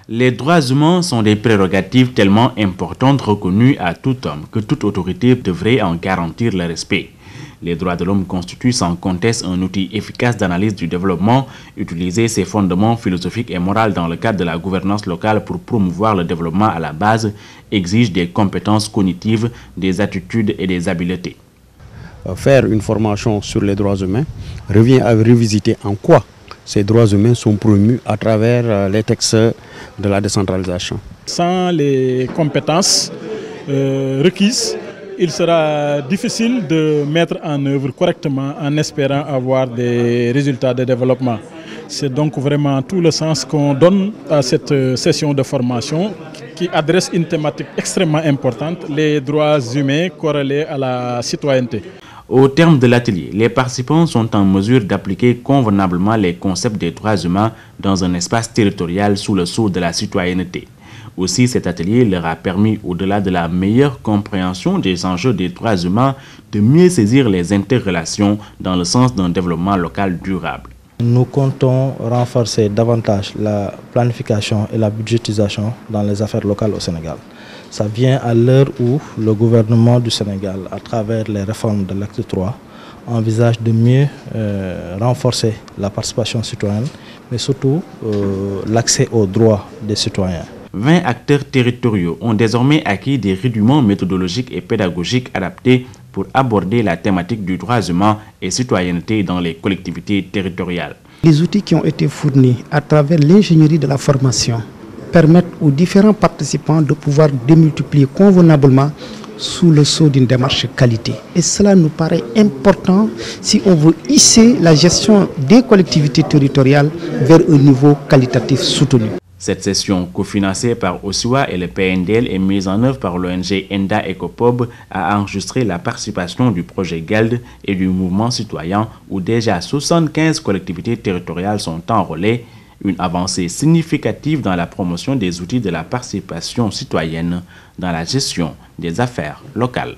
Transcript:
Les droits humains sont des prérogatives tellement importantes reconnues à tout homme que toute autorité devrait en garantir le respect. Les droits de l'homme constituent sans conteste un outil efficace d'analyse du développement. Utiliser ses fondements philosophiques et moraux dans le cadre de la gouvernance locale pour promouvoir le développement à la base exige des compétences cognitives, des attitudes et des habiletés. Faire une formation sur les droits humains revient à revisiter en quoi ces droits humains sont promus à travers les textes de la décentralisation. Sans les compétences requises, il sera difficile de mettre en œuvre correctement en espérant avoir des résultats de développement. C'est donc vraiment tout le sens qu'on donne à cette session de formation qui adresse une thématique extrêmement importante, les droits humains corrélés à la citoyenneté. Au terme de l'atelier, les participants sont en mesure d'appliquer convenablement les concepts des droits humains dans un espace territorial sous le sceau de la citoyenneté. Aussi, cet atelier leur a permis, au-delà de la meilleure compréhension des enjeux des droits humains, de mieux saisir les interrelations dans le sens d'un développement local durable. Nous comptons renforcer davantage la planification et la budgétisation dans les affaires locales au Sénégal. Ça vient à l'heure où le gouvernement du Sénégal, à travers les réformes de l'acte 3, envisage de mieux renforcer la participation citoyenne, mais surtout l'accès aux droits des citoyens. 20 acteurs territoriaux ont désormais acquis des rudiments méthodologiques et pédagogiques adaptés pour aborder la thématique du droit humain et citoyenneté dans les collectivités territoriales. Les outils qui ont été fournis à travers l'ingénierie de la formation permettent aux différents participants de pouvoir démultiplier convenablement sous le sceau d'une démarche qualité. Et cela nous paraît important si on veut hisser la gestion des collectivités territoriales vers un niveau qualitatif soutenu. Cette session, cofinancée par OSIWA et le PNDL et mise en œuvre par l'ONG ENDA ECOPOB, a enregistré la participation du projet GELD et du mouvement citoyen où déjà 75 collectivités territoriales sont enrôlées, une avancée significative dans la promotion des outils de la participation citoyenne dans la gestion des affaires locales.